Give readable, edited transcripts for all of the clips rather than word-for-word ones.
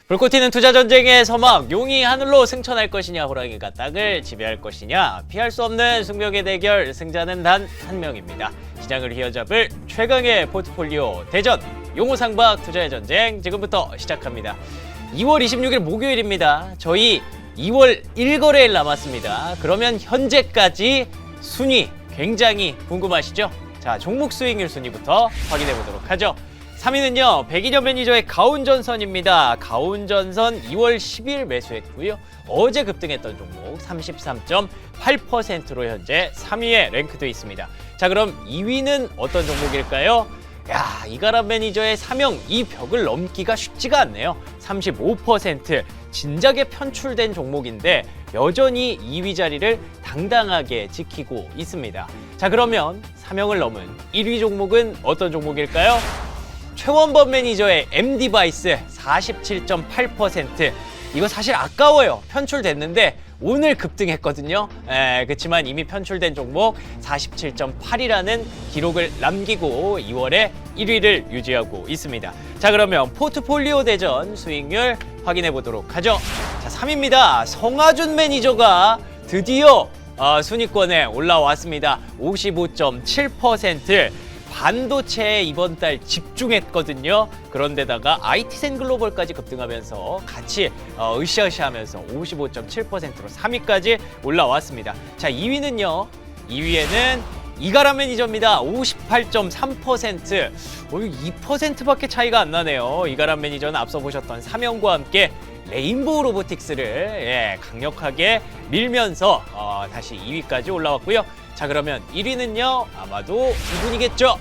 불꽃 튀는 투자 전쟁의 서막, 용이 하늘로 승천할 것이냐 호랑이가 땅을 지배할 것이냐, 피할 수 없는 숙명의 대결, 승자는 단 한 명입니다. 시장을 휘어잡을 최강의 포트폴리오 대전, 용호상박 투자의 전쟁 지금부터 시작합니다. 2월 26일 목요일입니다. 저희 2월 1거래일 남았습니다. 그러면 현재까지 순위 굉장히 궁금하시죠? 자, 종목 수익률 순위부터 확인해 보도록 하죠. 3위는요, 백인현 매니저의 가온전선입니다. 가온전선 2월 10일 매수했고요. 어제 급등했던 종목 33.8%로 현재 3위에 랭크되어 있습니다. 자, 그럼 2위는 어떤 종목일까요? 야, 이가람 매니저의 사명, 이 벽을 넘기가 쉽지가 않네요. 35% 진작에 편출된 종목인데 여전히 2위 자리를 당당하게 지키고 있습니다. 자, 그러면 사명을 넘은 1위 종목은 어떤 종목일까요? 최원범 매니저의 M디바이스 47.8%. 이거 사실 아까워요. 편출됐는데 오늘 급등했거든요. 그렇지만 이미 편출된 종목 47.8이라는 기록을 남기고 2월에 1위를 유지하고 있습니다. 자, 그러면 포트폴리오 대전 수익률 확인해 보도록 하죠. 자, 3위입니다. 성하준 매니저가 드디어 순위권에 올라왔습니다. 55.7%. 반도체에 이번 달 집중했거든요. 그런데다가 IT센 글로벌까지 급등하면서 같이 으쌰으쌰하면서 55.7%로 3위까지 올라왔습니다. 자, 2위는요. 2위에는 이가람 매니저입니다. 58.3%. 2%밖에 차이가 안 나네요. 이가람 매니저는 앞서 보셨던 사명과 함께 레인보우 로보틱스를 강력하게 밀면서 다시 2위까지 올라왔고요. 자, 그러면 1위는요, 아마도 이분이겠죠.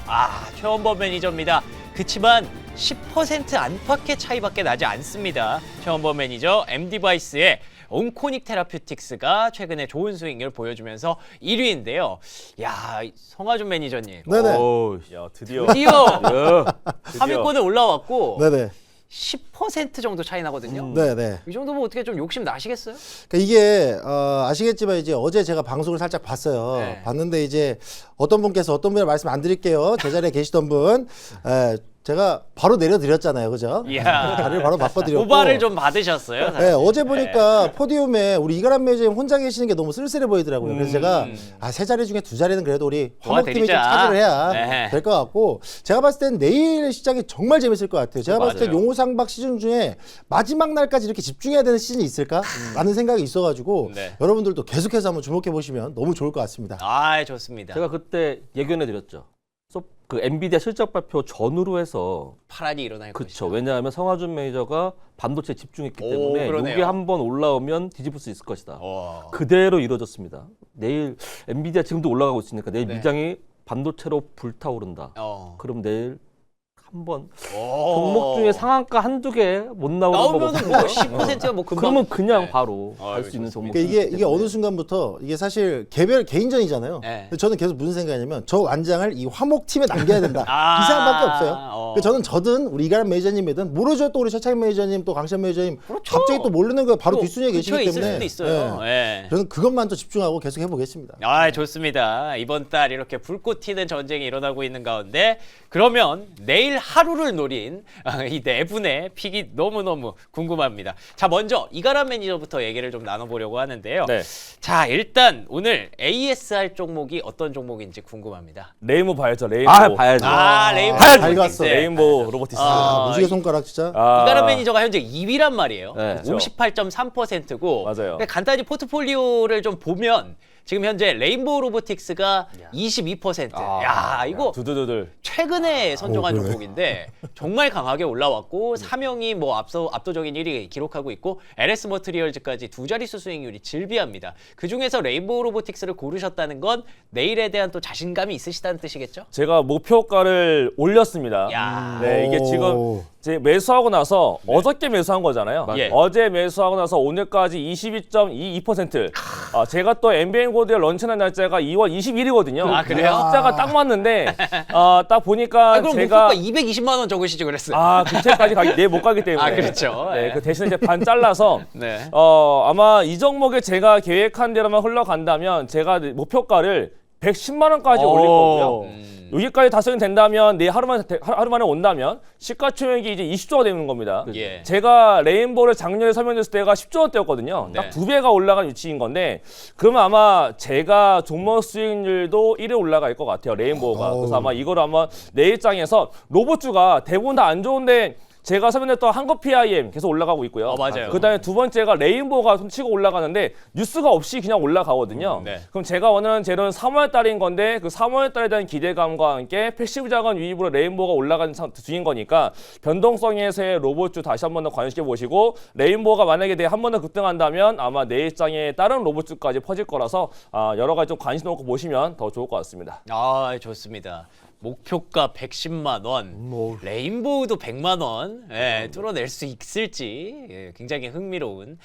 최원범 매니저입니다. 그치만 10% 안팎의 차이밖에 나지 않습니다. 최원범 매니저 M디바이스의 온코닉 테라퓨틱스가 최근에 좋은 수익률 보여주면서 1위인데요. 야, 성하준 매니저님. 네네. 오, 야, 드디어. 3위권에 올라왔고 네네. 10% 정도 차이 나거든요. 네네. 이 정도면 어떻게 좀 욕심 나시겠어요? 그러니까 이게 아시겠지만 이제 어제 제가 방송을 살짝 봤어요. 네. 봤는데 이제 어떤 분의 말씀 안 드릴게요. 제 자리에 계시던 분, 제가 바로 내려드렸잖아요, 그죠? 이야. 자리를 바로 바꿔드렸고. 고발을 좀 받으셨어요? 네, 어제 보니까 포디움에 우리 이가람 매니저님 혼자 계시는 게 너무 쓸쓸해 보이더라고요. 그래서 제가 세 자리 중에 두 자리는 그래도 우리 화목팀이 좀 도와드리자. 차지를 해야 네. 될 것 같고, 제가 봤을 땐 내일 시장이 정말 재밌을 것 같아요. 제가 봤을 때 맞아요. 용호상박 시즌 중에 마지막 날까지 이렇게 집중해야 되는 시즌이 있을까? 라는 생각이 있어가지고 네. 여러분들도 계속해서 한번 주목해 보시면 너무 좋을 것 같습니다. 좋습니다. 제가 그때 예견해 드렸죠. 그 엔비디아 실적 발표 전후로 해서 파란이 일어날 그쵸. 것이다. 왜냐하면 성하준 매니저가 반도체에 집중했기 때문에 그러네요. 이게 한번 올라오면 뒤집을 수 있을 것이다. 와. 그대로 이루어졌습니다. 내일 엔비디아 지금도 올라가고 있으니까 내일 네. 미장이 반도체로 불타오른다. 그럼 내일 한번 종목 중에 상한가 한두 개 못 나오는 거 나오면은 뭐 10%야 뭐 금방. 그러면 그냥 네. 바로 갈 수 있는 종목. 그러니까 이게 어느 순간부터 이게 사실 개인전이잖아요. 네. 근데 저는 계속 무슨 생각이냐면 저 완장을 이 화목팀에 남겨야 된다. 아. 이 생각밖에 없어요. 그러니까 저는 저든 우리 이가람 매니저님이든 모르죠. 또 우리 최창인 매니저님 또 강시현 매니저님 그렇죠. 갑자기 또 모르는 거 바로 또 뒷순위에 계시기 근처에 때문에 있을 수도 있어요. 예. 저는 그것만 또 집중하고 계속 해보겠습니다. 좋습니다. 이번 달 이렇게 불꽃 튀는 전쟁이 일어나고 있는 가운데 그러면 내일 하루를 노린 이 네 분의 픽이 너무너무 궁금합니다. 자, 먼저 이가람 매니저부터 얘기를 좀 나눠보려고 하는데요. 네. 자, 일단 오늘 ASR 종목이 어떤 종목인지 궁금합니다. 레인보우 봐야죠. 레인보우. 봐야죠. 레인보우 잘 로보틱스. 갔어. 레인보우 로보틱스. 무지개 손가락 진짜. 이가람 매니저가 현재 2위란 말이에요. 네, 그렇죠. 58.3%고. 맞아요. 간단히 포트폴리오를 좀 보면 지금 현재 레인보우 로보틱스가 22%. 이거 두두두들. 최근에 선정한 그래? 종목인데 정말 강하게 올라왔고 사명이 뭐 압도적인 1위 기록하고 있고 LS 머트리얼즈까지 두 자릿수 수익률이 질비합니다. 그 중에서 레인보우 로보틱스를 고르셨다는 건 내일에 대한 또 자신감이 있으시다는 뜻이겠죠? 제가 목표가를 올렸습니다. 야. 네, 이게 지금 이제 매수하고 나서 어저께 매수한 거잖아요. 예. 어제 매수하고 나서 오늘까지 22.22%. 제가 또 MBN 고드에 런칭한 날짜가 2월 21일이거든요. 아, 그래요? 숫자가 딱 맞는데 딱 보니까 그럼 제가 목표가 220만 원 적으시지 그랬어요. 그때까지 내일 못 가기 때문에. 그렇죠. 네, 그 대신 이제 반 잘라서 네. 아마 이 종목에 제가 계획한 대로만 흘러간다면 제가 목표가를 110만 원까지 올릴 거고요. 여기까지 달성이 된다면 내일 하루 만에 온다면 시가총액이 이제 20조가 되는 겁니다. 예. 제가 레인보우를 작년에 설명드렸을 때가 10조 원대였거든요. 네. 딱 2배가 올라간 위치인 건데 그러면 아마 제가 종목 수익률도 1에 올라갈 것 같아요. 레인보우가. 그래서 아마 이걸 아마 내일장에서 로봇주가 대부분 다 안 좋은데 제가 설명했던 한국 PIM 계속 올라가고 있고요. 맞아요. 그다음에 두 번째가 레인보우가 손 치고 올라가는데 뉴스가 없이 그냥 올라가거든요. 네. 그럼 제가 원하는 재료는 3월 달인 건데 그 3월 달에 대한 기대감과 함께 패시브 자금 유입으로 레인보우가 올라가는 중인 거니까 변동성에서의 로봇주 다시 한 번 더 관심있게 보시고 레인보우가 만약에 한 번 더 급등한다면 아마 내일장에 다른 로봇주까지 퍼질 거라서 여러 가지 좀 관심 놓고 보시면 더 좋을 것 같습니다. 아, 좋습니다. 목표가 110만 원, 레인보우도 100만 원 뚫어낼 수 있을지 굉장히 흥미로운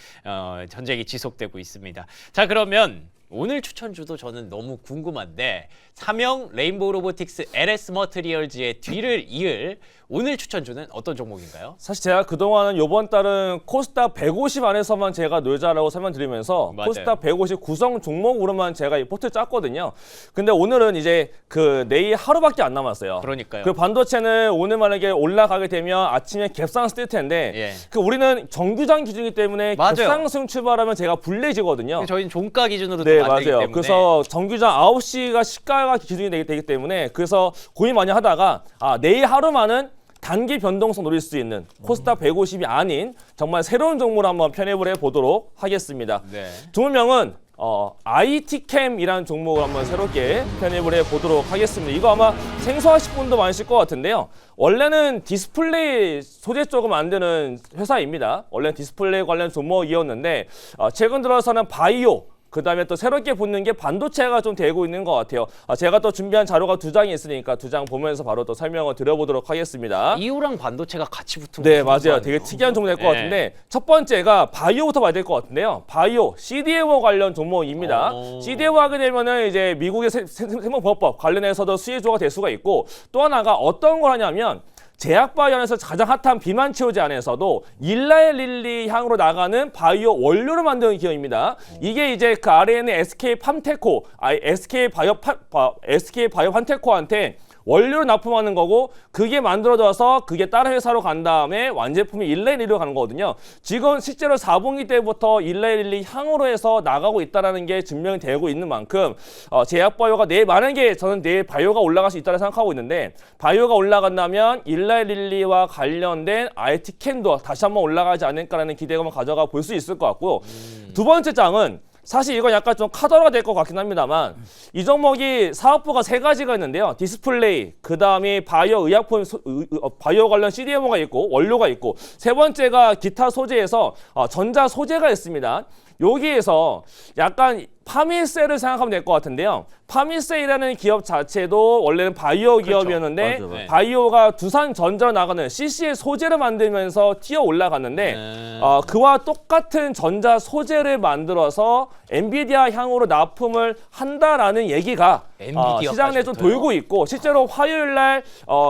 전쟁이 지속되고 있습니다. 자, 그러면 오늘 추천주도 저는 너무 궁금한데 삼형 레인보우 로보틱스 LS 머티리얼즈의 뒤를 이을 오늘 추천주는 어떤 종목인가요? 사실 제가 그동안은 이번 달은 코스닥 150 안에서만 제가 놀자라고 설명드리면서 맞아요. 코스닥 150 구성 종목으로만 제가 이 포트를 짰거든요. 근데 오늘은 이제 그 내일 하루밖에 안 남았어요. 그러니까요. 그 반도체는 오늘 만약에 올라가게 되면 아침에 갭상승 뜰 텐데 예. 그 우리는 정규장 기준이기 때문에 맞아요. 급상승 출발하면 제가 불리해지거든요. 저희는 종가 기준으로 네, 만들기 맞아요. 때문에 그래서 정규장 9시가 시가가 기준이 되기 때문에 그래서 고민 많이 하다가 내일 하루만은 단기 변동성 노릴 수 있는 코스닥 150이 아닌 정말 새로운 종목을 한번 편입을 해보도록 하겠습니다. 네. 종목명은 IT캠이라는 종목을 한번 새롭게 편입을 해보도록 하겠습니다. 이거 아마 생소하실 분도 많으실 것 같은데요. 원래는 디스플레이 소재 쪽을 만드는 회사입니다. 원래는 디스플레이 관련 종목이었는데 최근 들어서는 바이오 그 다음에 또 새롭게 붙는 게 반도체가 좀 되고 있는 것 같아요. 제가 또 준비한 자료가 2장이 있으니까 2장 보면서 바로 또 설명을 드려보도록 하겠습니다. 이유랑 반도체가 같이 붙은 네, 거 맞아요. 되게 특이한 종목 될 것 네. 같은데 첫 번째가 바이오부터 봐야 될 것 같은데요. 바이오, CDMO 관련 종목입니다. CDMO 하게 되면은 이제 미국의 생명보호법 관련해서도 수혜주가 될 수가 있고 또 하나가 어떤 걸 하냐면 제약바이오에서 가장 핫한 비만 치료제 안에서도 일라이 릴리 향으로 나가는 바이오 원료를 만드는 기업입니다. 이게 이제 그 아래에 있는 SK 팜테코, SK 바이오 판테코한테 원료를 납품하는 거고 그게 만들어져서 그게 다른 회사로 간 다음에 완제품이 일레일리로 가는 거거든요. 지금 실제로 4분기 때부터 일레일리 향으로 해서 나가고 있다는 게 증명이 되고 있는 만큼 제약바이오가 만약에 저는 내일 바이오가 올라갈 수 있다고 생각하고 있는데 바이오가 올라간다면 일레일리와 관련된 IT캠도 다시 한번 올라가지 않을까라는 기대감을 가져가 볼 수 있을 것 같고요. 두 번째 장은 사실 이건 약간 좀 카더라가 될 것 같긴 합니다만 이 종목이 사업부가 3가지가 있는데요. 디스플레이, 그 다음에 바이오 의약품, 바이오 관련 CDMO가 있고 원료가 있고 세 번째가 기타 소재에서 전자 소재가 있습니다. 여기에서 약간 파미셀을 생각하면 될 것 같은데요. 파미셀이라는 기업 자체도 원래는 바이오 기업이었는데 맞아, 맞아. 바이오가 두산전자로 나가는 CC의 소재를 만들면서 튀어 올라갔는데 그와 똑같은 전자 소재를 만들어서 엔비디아 향으로 납품을 한다라는 얘기가 시장 내에 좀 돌고 있고 실제로 화요일 날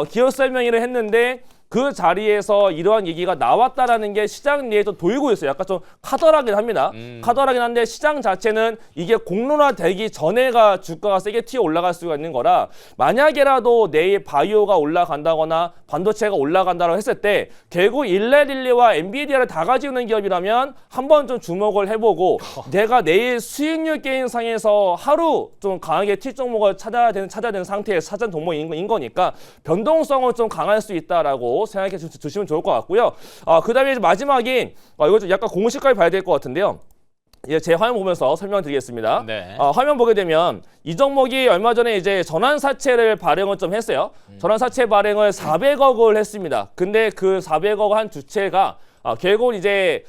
기업 설명회를 했는데 그 자리에서 이러한 얘기가 나왔다라는 게 시장 내에 좀 돌고 있어요. 약간 좀 카더라긴 합니다. 카더라긴 한데 시장 자체는 이게 공론화되기 전에가 주가가 세게 튀어 올라갈 수가 있는 거라 만약에라도 내일 바이오가 올라간다거나 반도체가 올라간다고 했을 때 결국 일레릴리와 엔비디아를 다 가지고 있는 기업이라면 한번 좀 주목을 해보고 내가 내일 수익률 게임상에서 하루 좀 강하게 튀 종목을 찾아야 되는 상태에서 찾은 종목인 거니까 변동성은 좀 강할 수 있다라고 생각해 주시면 좋을 것 같고요. 그 다음에 마지막인 이거 좀 약간 공식까지 봐야 될 것 같은데요. 제 화면 보면서 설명드리겠습니다. 네. 화면 보게 되면 이 종목이 얼마 전에 이제 전환사채를 발행을 좀 했어요. 전환사채 발행을 400억을 했습니다. 근데 그 400억 한 주체가 결국은 이제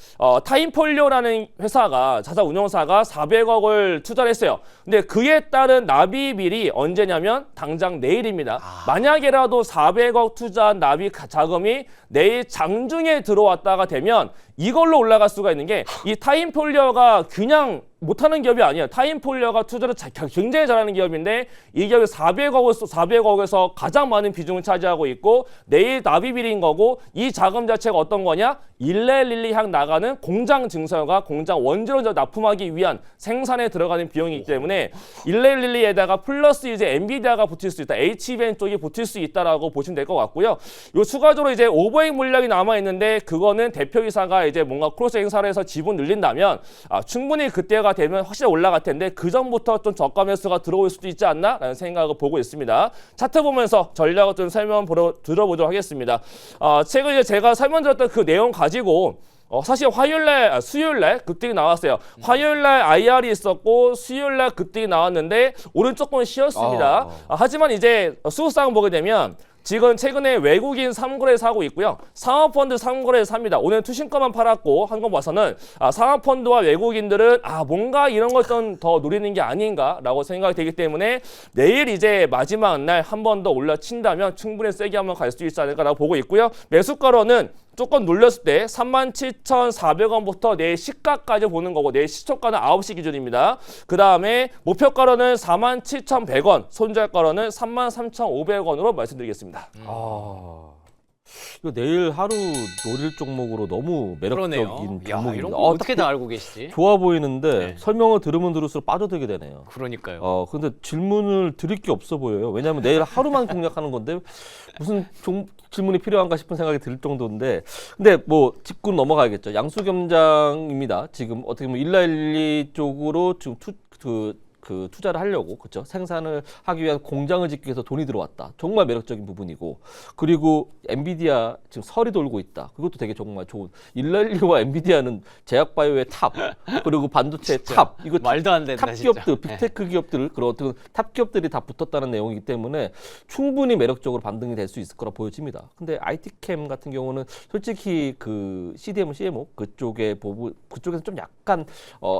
타임폴리오라는 회사가 자사운용사가 400억을 투자를 했어요. 근데 그에 따른 납입일이 언제냐면 당장 내일입니다. 만약에라도 400억 투자한 납입 자금이 내일 장중에 들어왔다가 되면 이걸로 올라갈 수가 있는 게 이 타임폴리오가 그냥 못하는 기업이 아니에요. 타임폴리오가 투자를 굉장히 잘하는 기업인데 이 기업이 400억에서 가장 많은 비중을 차지하고 있고 내일 납입일인 거고 이 자금 자체가 어떤 거냐? 일레일리 향 나가는 공장 증설과 공장 원재료 납품하기 위한 생산에 들어가는 비용이기 때문에 일레일리에다가 플러스 이제 엔비디아가 붙일 수 있다, HBM 쪽이 붙일 수 있다라고 보시면 될 것 같고요. 요 추가적으로 이제 오버행 물량이 남아 있는데 그거는 대표이사가 이제 뭔가 크로스 행사를 해서 지분 늘린다면 충분히 그때가 되면 확실히 올라갈 텐데 그 전부터 좀 저가 매수가 들어올 수도 있지 않나라는 생각을 보고 있습니다. 차트 보면서 전략을 좀 들어보도록 하겠습니다. 최근 이제 제가 설명드렸던 그 내용 가지고 사실 수요일날 급등이 나왔어요. 화요일날 IR이 있었고 수요일날 급등이 나왔는데 오늘 조금 쉬었습니다. 하지만 이제 수급상 보게 되면 지금 최근에 외국인 3거래 사고 있고요. 상업펀드 3거래 삽니다. 오늘 투신가만 팔았고 한 거 봐서는 상업펀드와 외국인들은 뭔가 이런 걸 좀 더 노리는 게 아닌가라고 생각이 되기 때문에 내일 이제 마지막 날 한 번 더 올라친다면 충분히 세게 한번 갈 수 있지 않을까라고 보고 있고요. 매수가로는 조금 눌렸을 때 37,400원부터 내일 시가까지 보는 거고 내일 시초가는 9시 기준입니다. 그 다음에 목표가로는 47,100원, 손절가로는 33,500원으로 말씀드리겠습니다. 이거 내일 하루 노릴 종목으로 너무 매력적인 종목입니다. 이런 거 어떻게 다 알고 계시지? 좋아 보이는데 설명을 들으면 들을수록 빠져들게 되네요. 그러니까요. 근데 질문을 드릴 게 없어 보여요. 왜냐하면 내일 하루만 공략하는 건데 무슨 질문이 필요한가 싶은 생각이 들 정도인데, 근데 뭐 짚고 넘어가야겠죠. 양수겸장입니다. 지금 어떻게 보면 일라일리 쪽으로 지금 투자를 하려고, 그렇죠? 생산을 하기 위한 공장을 짓기 위해서 돈이 들어왔다. 정말 매력적인 부분이고, 그리고 엔비디아 지금 설이 돌고 있다. 그것도 되게 정말 좋은. 일라일리와 엔비디아는 제약바이오의 탑, 그리고 반도체의 탑. 이거 말도 안 된다, 탑 진짜. 기업들, 빅테크 기업들, 그런 어떤 탑 기업들이 다 붙었다는 내용이기 때문에 충분히 매력적으로 반등이 될 수 있을 거라 보여집니다. 근데 IT캠 같은 경우는 솔직히 그 CDMO, CMO 그쪽에서 좀 약간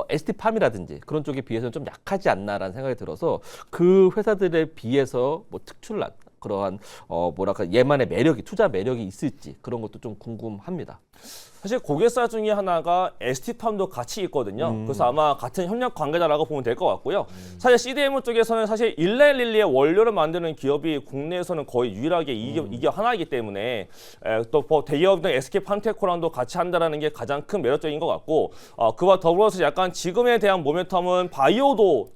ST팜이라든지 그런 쪽에 비해서는 좀 약하지 않나라는 생각이 들어서 그 회사들에 비해서 뭐 특출난 그러한 얘만의 매력이, 투자 매력이 있을지 그런 것도 좀 궁금합니다. 사실 고객사 중에 하나가 ST팜도 같이 있거든요. 그래서 아마 같은 협력 관계자라고 보면 될 것 같고요. 사실 CDMO 쪽에서는 사실 일레일리의 원료를 만드는 기업이 국내에서는 거의 유일하게 이게 하나이기 때문에 또 대기업 등 SK팜테코랑도 같이 한다는 게 가장 큰 매력적인 것 같고, 그와 더불어서 약간 지금에 대한 모멘텀은 바이오도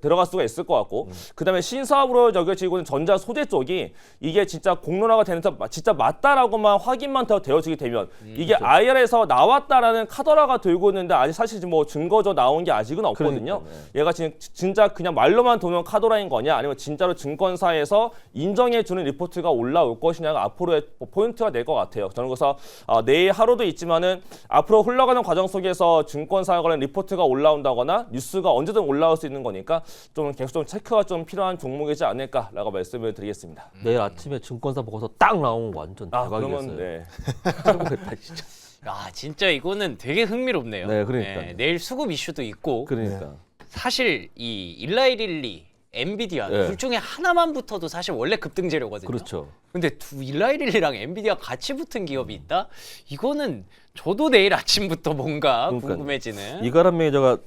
들어갈 수가 있을 것 같고, 그다음에 신사업으로 여겨지고 있는 전자 소재 쪽이 이게 진짜 공론화가 되면서 진짜 맞다라고만 확인만 더 되어지게 되면 이게 IR에서 나왔다라는 카더라가 들고 있는데 아직 사실 뭐 증거조 나온 게 아직은 없거든요. 얘가 진짜 그냥 말로만 도는 카더라인 거냐, 아니면 진짜로 증권사에서 인정해주는 리포트가 올라올 것이냐가 앞으로의 포인트가 될 것 같아요. 저는 그래서 내일 하루도 있지만은 앞으로 흘러가는 과정 속에서 증권사에 관련 리포트가 올라온다거나 뉴스가 언제든 올라올 수 있는 거니까 좀 계속 좀 체크가 좀 필요한 종목이지 않을까라고 말씀을 드리겠습니다. 내일 아침에 증권사 보고서 딱 나오면 완전 대박이었어요. 그러면 네. 진짜. 진짜 이거는 되게 흥미롭네요. 네, 그러니까요. 내일 수급 이슈도 있고. 그러니까. 사실 이 일라일리, 엔비디아 둘 중에 하나만 붙어도 사실 원래 급등 재료거든요. 그렇죠. 근데 일라일리랑 엔비디아 같이 붙은 기업이 있다? 이거는 저도 내일 아침부터 뭔가 궁금해지는. 이가람 매니저가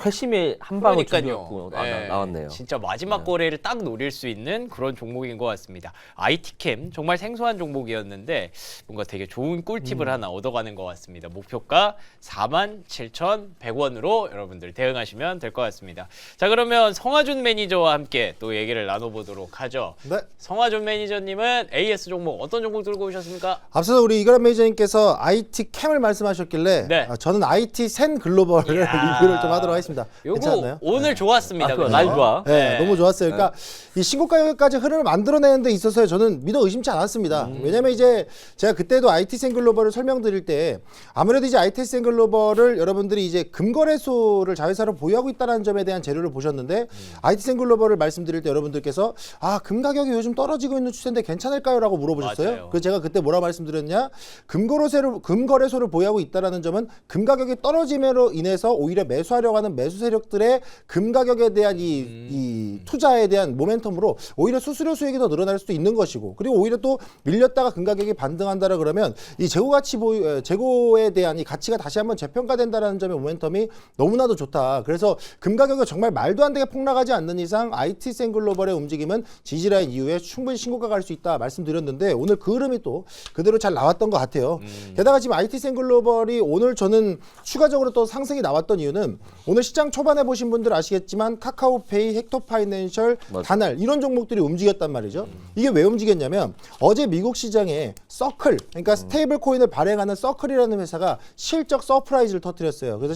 회심의 한 방을 그러니까요. 준비했고 나왔네요. 진짜 마지막 거래를 딱 노릴 수 있는 그런 종목인 것 같습니다. IT캠 정말 생소한 종목이었는데 뭔가 되게 좋은 꿀팁을 하나 얻어가는 것 같습니다. 목표가 47,100원으로 여러분들 대응하시면 될 것 같습니다. 자, 그러면 성화준 매니저와 함께 또 얘기를 나눠보도록 하죠. 네. 성화준 매니저님은 AS 종목 어떤 종목 들고 오셨습니까? 앞서서 우리 이가람 매니저님께서 IT캠을 말씀하셨길래 네. 저는 IT센 글로벌을 리뷰를 좀 하도록 하겠습니다. 요거 괜찮나요? 오늘 좋았습니다. 그죠? 날 좋아. 네, 너무 좋았어요. 그러니까 이 신고가까지 흐름을 만들어내는 데 있어서 저는 믿어 의심치 않았습니다. 왜냐면 이제 제가 그때도 IT센 글로벌을 설명드릴 때 아무래도 이제 IT센 글로벌을 여러분들이 이제 금거래소를 자회사로 보유하고 있다는 점에 대한 재료를 보셨는데 IT센 글로벌을 말씀드릴 때 여러분들께서 금 가격이 요즘 떨어지고 있는 추세인데 괜찮을까요? 라고 물어보셨어요. 맞아요. 그래서 제가 그때 뭐라고 말씀드렸냐? 금거래소를 보유하고 있다는 점은 금 가격이 떨어짐으로 인해서 오히려 매수하려고 하는 매수 세력들의 금 가격에 대한 이 투자에 대한 모멘텀으로 오히려 수수료 수익이 더 늘어날 수도 있는 것이고, 그리고 오히려 또 밀렸다가 금 가격이 반등한다라 그러면 이 재고에 대한 이 가치가 다시 한번 재평가된다라는 점의 모멘텀이 너무나도 좋다. 그래서 금 가격이 정말 말도 안 되게 폭락하지 않는 이상 IT센글로벌의 움직임은 지지라인 이후에 충분히 신고가 갈 수 있다 말씀드렸는데, 오늘 그 흐름이 또 그대로 잘 나왔던 것 같아요. 게다가 지금 IT센글로벌이 오늘 저는 추가적으로 또 상승이 나왔던 이유는, 오늘 시장 초반에 보신 분들 아시겠지만 카카오페이, 헥토파이낸셜, 다날 이런 종목들이 움직였단 말이죠. 이게 왜 움직였냐면 어제 미국 시장에 서클, 그러니까 스테이블 코인을 발행하는 서클이라는 회사가 실적 서프라이즈를 터뜨렸어요. 그래서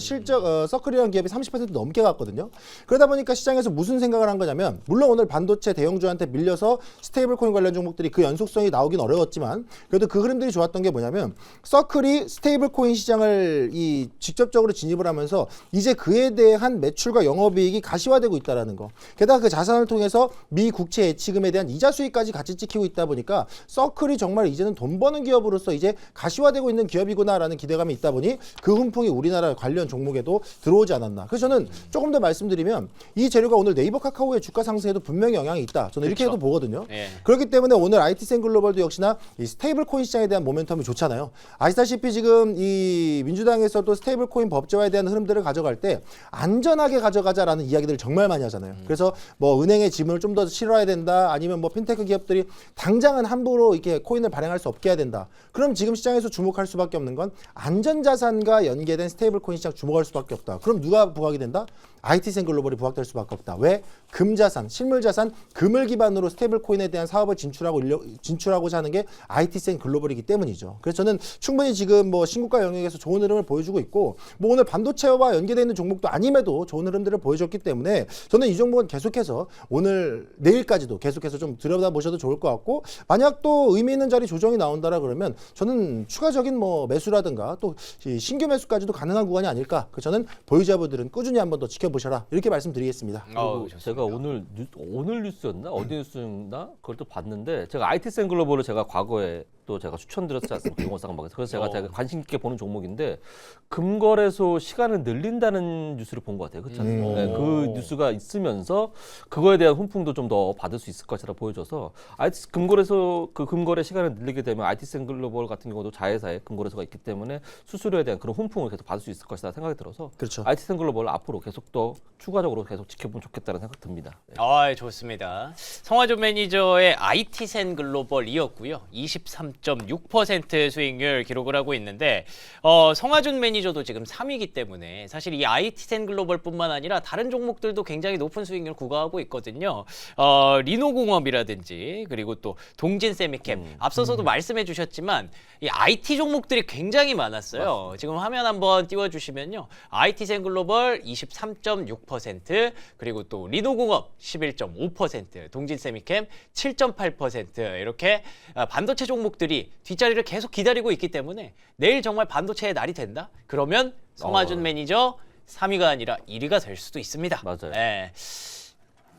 서클이라는 기업이 30% 넘게 갔거든요. 그러다 보니까 시장에서 무슨 생각을 한 거냐면, 물론 오늘 반도체 대형주한테 밀려서 스테이블 코인 관련 종목들이 그 연속성이 나오긴 어려웠지만 그래도 그 흐름들이 좋았던 게 뭐냐면, 서클이 스테이블 코인 시장을 직접적으로 진입을 하면서 이제 그에 대한 매출과 영업이익이 가시화되고 있다라는 거. 게다가 그 자산을 통해서 미 국채 예치금에 대한 이자 수익까지 같이 찍히고 있다 보니까 서클이 정말 이제는 돈 버는 기업으로서 이제 가시화되고 있는 기업이구나라는 기대감이 있다 보니 그 훈풍이 우리나라 관련 종목에도 들어오지 않았나. 그래서 저는 조금 더 말씀드리면 이 재료가 오늘 네이버 카카오의 주가 상승에도 분명히 영향이 있다. 저는 이렇게 해도 보거든요. 예. 그렇기 때문에 오늘 IT센글로벌도 역시나 이 스테이블 코인 시장에 대한 모멘텀이 좋잖아요. 아시다시피 지금 이 민주당에서도 스테이블 코인 법제화에 대한 흐름들을 가져갈 때 안전하게 가져가자라는 이야기들을 정말 많이 하잖아요. 그래서 뭐 은행의 지분을 좀 더 실어야 된다, 아니면 뭐 핀테크 기업들이 당장은 함부로 이렇게 코인을 발행할 수 없게 해야 된다. 그럼 지금 시장에서 주목할 수밖에 없는 건 안전자산과 연계된 스테이블 코인 시장 주목할 수밖에 없다. 그럼 누가 부각이 된다? IT센글로벌이 부각될 수밖에 없다. 왜? 금자산, 실물자산, 금을 기반으로 스테이블 코인에 대한 사업을 진출하고자 하는 게 IT센글로벌이기 때문이죠. 그래서 저는 충분히 지금 뭐 신고가 영역에서 좋은 흐름을 보여주고 있고, 뭐 오늘 반도체와 연계되어 있는 종목도 아님에도 좋은 흐름들을 보여줬기 때문에 저는 이 종목은 계속해서 오늘 내일까지도 계속해서 좀 들여다보셔도 좋을 것 같고, 만약 또 의미 있는 자리 조정이 나온다라 그러면 저는 추가적인 뭐 매수라든가 또 신규 매수까지도 가능한 구간이 아닐까. 그 저는 보유자분들은 꾸준히 한번 더 지켜보셔라, 이렇게 말씀드리겠습니다. 그리고 제가 오늘 뉴스였나 어디 뉴스였나 그걸 또 봤는데, 제가 IT센글로벌을 제가 과거에 또 제가 추천드렸지 않습니까? 용어상방에서. 그래서 제가 되게 관심 있게 보는 종목인데, 금거래소 시간을 늘린다는 뉴스를 본 것 같아요. 그렇지 않습니까? 네, 그 뉴스가 있으면서 그거에 대한 훈풍도 좀 더 받을 수 있을 것이라 보여져서, 금거래소 그 금거래 시간을 늘리게 되면 IT센글로벌 같은 경우도 자회사에 금거래소가 있기 때문에 수수료에 대한 그런 훈풍을 계속 받을 수 있을 것이다 생각이 들어서, 그렇죠. IT센글로벌 앞으로 계속 더 추가적으로 계속 지켜보면 좋겠다는 생각 듭니다. 네. 좋습니다. 성화준 매니저의 IT센글로벌이었고요. 23.6% 수익률 기록을 하고 있는데, 성화준 매니저도 지금 3위이기 때문에 사실 이 IT센글로벌뿐만 아니라 다른 종목들도 굉장히 높은 수익률 구가하고 있거든요. 리노공업이라든지 그리고 또 동진세미캠, 앞서서도 말씀해 주셨지만 이 IT 종목들이 굉장히 많았어요. 맞습니다. 지금 화면 한번 띄워주시면요. IT센글로벌 23.6%, 그리고 또 리노공업 11.5%, 동진세미캠 7.8%, 이렇게 반도체 종목들이 뒷자리를 계속 기다리고 있기 때문에 내일 정말 반도체의 날이 된다? 그러면 성화준 매니저 3위가 아니라 1위가 될 수도 있습니다. 맞아요. 네.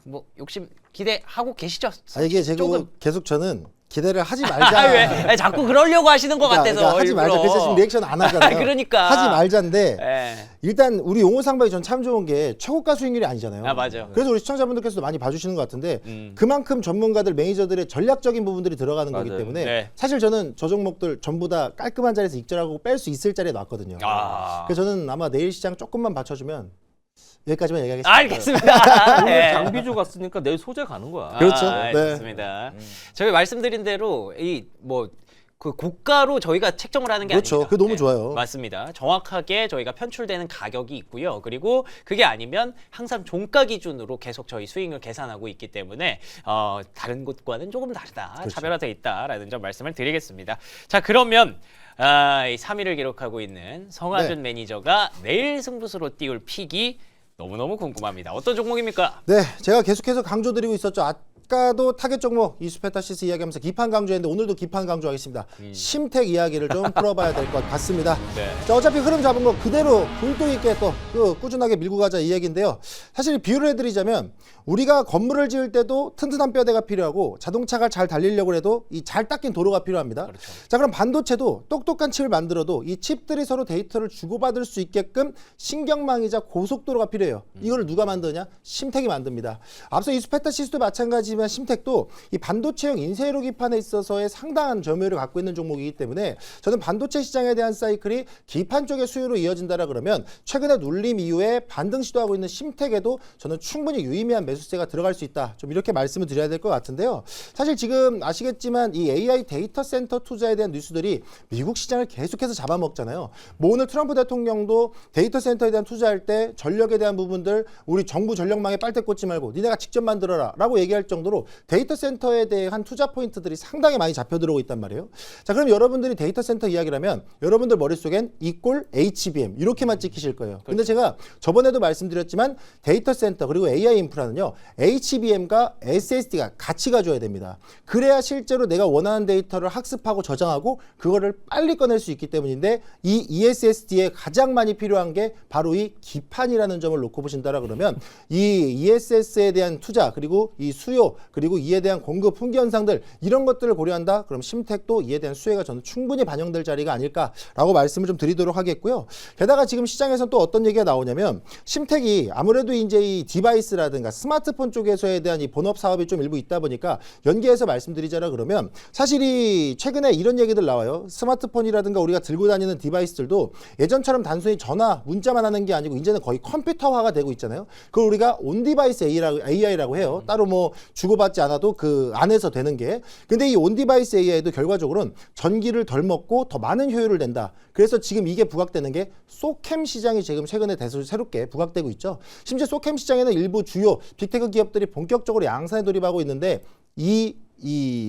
뭐 욕심 기대하고 계시죠? 이게 제가 조금. 계속 저는 기대를 하지 말자. 왜? 아니, 자꾸 그러려고 하시는 것 같아서. 그러니까 하지 말자. 그래서 지금 리액션 안 하잖아요. 그러니까. 하지 말자인데, 예. 일단 우리 용호상방이 전 참 좋은 게 최고가 수익률이 아니잖아요. 맞아요. 그래서 우리 시청자분들께서도 많이 봐주시는 것 같은데, 그만큼 전문가들, 매니저들의 전략적인 부분들이 들어가는 거기 맞아요. 때문에 네. 사실 저는 저 종목들 전부 다 깔끔한 자리에서 익절하고 뺄 수 있을 자리에 놨거든요. 그래서 저는 아마 내일 시장 조금만 받쳐주면 여기까지만 얘기하겠습니다. 알겠습니다. 오늘 예. 장비주 갔으니까 내일 소재 가는 거야. 그렇죠. 네. 네. 좋습니다. 저희 말씀드린 대로 이 뭐 그 고가로 저희가 책정을 하는 게 그렇죠. 아닙니다. 그게 너무 좋아요. 맞습니다. 정확하게 저희가 편출되는 가격이 있고요. 그리고 그게 아니면 항상 종가 기준으로 계속 저희 수익을 계산하고 있기 때문에 다른 곳과는 조금 다르다, 그렇죠. 차별화되어 있다라는 점 말씀을 드리겠습니다. 자, 그러면 이 3위를 기록하고 있는 성화준 매니저가 내일 승부수로 띄울 픽이 너무너무 궁금합니다. 어떤 종목입니까? 네, 제가 계속해서 강조드리고 있었죠. 아까도 타겟 종목 이수페타시스 이야기하면서 기판 강조했는데 오늘도 기판 강조하겠습니다. 심택 이야기를 좀 풀어봐야 될 것 같습니다. 네. 자, 어차피 흐름 잡은 거 그대로 불도 있게 또 꾸준하게 밀고 가자 이 얘기인데요. 사실 비유를 해드리자면 우리가 건물을 지을 때도 튼튼한 뼈대가 필요하고 자동차가 잘 달리려고 해도 이 잘 닦인 도로가 필요합니다. 그렇죠. 자, 그럼 반도체도 똑똑한 칩을 만들어도 이 칩들이 서로 데이터를 주고받을 수 있게끔 신경망이자 고속도로가 필요해요. 이거를 누가 만드냐? 심택이 만듭니다. 앞서 이수페타시스도 마찬가지지만 심택도 이 반도체형 인쇄로 기판에 있어서의 상당한 점유율을 갖고 있는 종목이기 때문에 저는 반도체 시장에 대한 사이클이 기판 쪽의 수요로 이어진다라 그러면 최근에 눌림 이후에 반등 시도하고 있는 심택에도 저는 충분히 유의미한 매수세가 들어갈 수 있다. 좀 이렇게 말씀을 드려야 될 것 같은데요. 사실 지금 아시겠지만 이 AI 데이터 센터 투자에 대한 뉴스들이 미국 시장을 계속해서 잡아먹잖아요. 뭐 오늘 트럼프 대통령도 데이터 센터에 대한 투자할 때 전력에 대한 부분들 우리 정부 전력망에 빨대 꽂지 말고 니네가 직접 만들어라 라고 얘기할 정도로 데이터 센터에 대한 투자 포인트들이 상당히 많이 잡혀 들어오고 있단 말이에요. 자, 그럼 여러분들이 데이터 센터 이야기라면 여러분들 머릿속엔 이꼴 HBM 이렇게만 찍히실 거예요. 근데 제가 저번에도 말씀드렸지만 데이터 센터 그리고 AI 인프라는요. HBM과 SSD가 같이 가져야 됩니다. 그래야 실제로 내가 원하는 데이터를 학습하고 저장하고 그거를 빨리 꺼낼 수 있기 때문인데 이 ESSD에 가장 많이 필요한 게 바로 이 기판이라는 점을 놓고 보신다라 그러면 이 ESS에 대한 투자 그리고 이 수요 그리고 이에 대한 공급 풍기 현상들 이런 것들을 고려한다. 그럼 심택도 이에 대한 수혜가 저는 충분히 반영될 자리가 아닐까라고 말씀을 좀 드리도록 하겠고요. 게다가 지금 시장에서 또 어떤 얘기가 나오냐면 심택이 아무래도 이제 이 디바이스라든가 스마트폰 쪽에서에 대한 이 본업 사업이 좀 일부 있다 보니까 연계해서 말씀드리자라 그러면 사실 이 최근에 이런 얘기들 나와요. 스마트폰이라든가 우리가 들고 다니는 디바이스들도 예전처럼 단순히 전화, 문자만 하는 게 아니고 이제는 거의 컴퓨터화가 되고 있잖아요. 그걸 우리가 온디바이스 AI라고 해요. 따로 뭐 주고받지 않아도 그 안에서 되는 게. 근데 이 온디바이스 AI도 결과적으로는 전기를 덜 먹고 더 많은 효율을 낸다. 그래서 지금 이게 부각되는 게 소캠 시장이 지금 최근에 새롭게 부각되고 있죠. 심지어 소캠 시장에는 일부 주요 빅테크 기업들이 본격적으로 양산에 돌입하고 있는데 이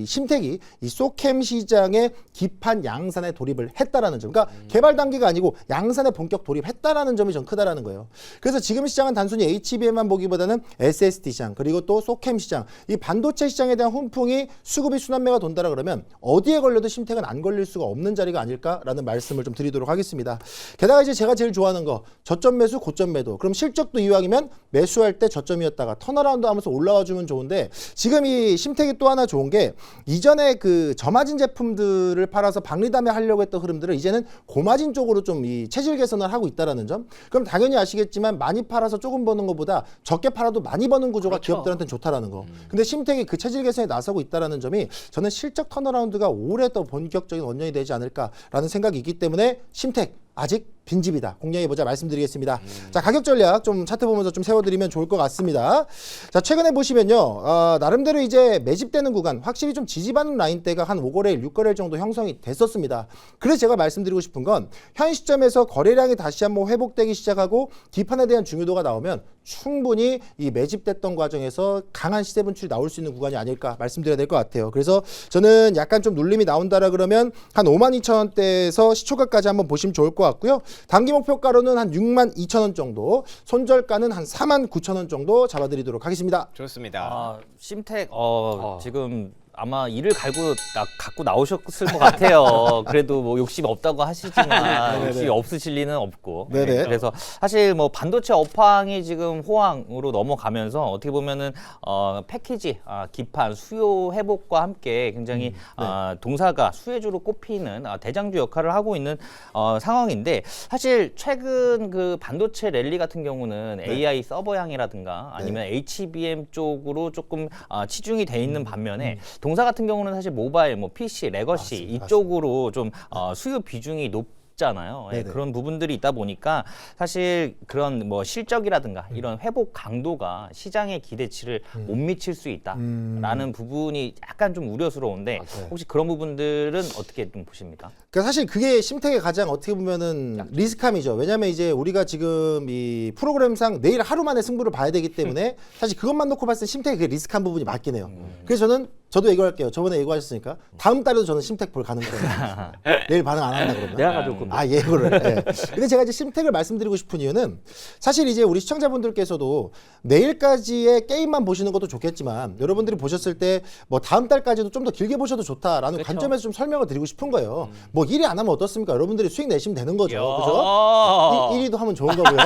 심택이 이 소캠 시장의 기판 양산에 돌입을 했다라는 점. 그러니까 개발 단계가 아니고 양산에 본격 돌입했다라는 점이 좀 크다라는 거예요. 그래서 지금 시장은 단순히 HBM만 보기보다는 SSD 시장 그리고 또 소캠 시장 이 반도체 시장에 대한 훈풍이 수급이 순환매가 돈다라 그러면 어디에 걸려도 심택은 안 걸릴 수가 없는 자리가 아닐까라는 말씀을 좀 드리도록 하겠습니다. 게다가 이제 제가 제일 좋아하는 거 저점 매수 고점 매도. 그럼 실적도 이왕이면 매수할 때 저점이었다가 턴어라운드 하면서 올라와 주면 좋은데 지금 이 심택이 또 하나 좋은 게 이전에 그 저마진 제품들을 팔아서 박리담회 하려고 했던 흐름들을 이제는 고마진 쪽으로 좀 이 체질 개선을 하고 있다라는 점. 그럼 당연히 아시겠지만 많이 팔아서 조금 버는 것보다 적게 팔아도 많이 버는 구조가 그렇죠. 기업들한테는 좋다라는 거. 근데 심택이 그 체질 개선에 나서고 있다라는 점이 저는 실적 턴어라운드가 올해 또 본격적인 원년이 되지 않을까라는 생각이 있기 때문에 심택 아직 빈집이다. 공략해보자 말씀드리겠습니다. 자, 가격 전략 좀 차트 보면서 좀 세워드리면 좋을 것 같습니다. 자, 최근에 보시면요. 나름대로 이제 매집되는 구간, 확실히 좀 지지받는 라인대가 한 5거래일, 6거래일 정도 형성이 됐었습니다. 그래서 제가 말씀드리고 싶은 건 현 시점에서 거래량이 다시 한번 회복되기 시작하고 기판에 대한 중요도가 나오면 충분히 이 매집됐던 과정에서 강한 시세 분출이 나올 수 있는 구간이 아닐까 말씀드려야 될 것 같아요. 그래서 저는 약간 좀 눌림이 나온다라 그러면 한 52,000원대에서 시초가까지 한번 보시면 좋을 것 같고요. 단기 목표가로는 한 62,000원 정도, 손절가는 한 49,000원 정도 잡아드리도록 하겠습니다. 좋습니다. 심택 지금 아마 이를 갖고 나오셨을 것 같아요. 그래도 뭐 욕심 없다고 하시지만 욕심이 없으실 리는 없고. 네네. 그래서 사실 뭐 반도체 업황이 지금 호황으로 넘어가면서 어떻게 보면은 패키지, 기판, 수요 회복과 함께 굉장히 동사가 수혜주로 꼽히는 대장주 역할을 하고 있는 상황인데 사실 최근 그 반도체 랠리 같은 경우는 AI 서버향이라든가 아니면 HBM 쪽으로 조금 치중이 돼 있는 반면에 동사 같은 경우는 사실 모바일, 뭐 PC, 레거시 이쪽으로 좀 수요 비중이 높잖아요. 예, 그런 부분들이 있다 보니까 사실 그런 뭐 실적이라든가 이런 회복 강도가 시장의 기대치를 못 미칠 수 있다라는 부분이 약간 좀 우려스러운데 혹시 그런 부분들은 어떻게 좀 보십니까? 그러니까 사실 그게 심택의 가장 어떻게 보면은 리스크함이죠. 왜냐하면 이제 우리가 지금 이 프로그램상 내일 하루 만에 승부를 봐야 되기 때문에 사실 그것만 놓고 봤을 때 심택의 그 리스크한 부분이 맞긴 해요. 그래서 저는 저도 예고할게요. 저번에 예고하셨으니까 다음 달에도 저는 심택 볼 가능성이 내일 반응 안 한다 그러면. 내가 가져올 건데. 아, 예고를. 예. 근데 제가 이제 심택을 말씀드리고 싶은 이유는 사실 이제 우리 시청자분들께서도 내일까지의 게임만 보시는 것도 좋겠지만 여러분들이 보셨을 때 뭐 다음 달까지도 좀 더 길게 보셔도 좋다라는 그쵸. 관점에서 좀 설명을 드리고 싶은 거예요. 뭐 1위 안 하면 어떻습니까? 여러분들이 수익 내시면 되는 거죠. 야. 그죠? 1위도 하면 좋은 거고요.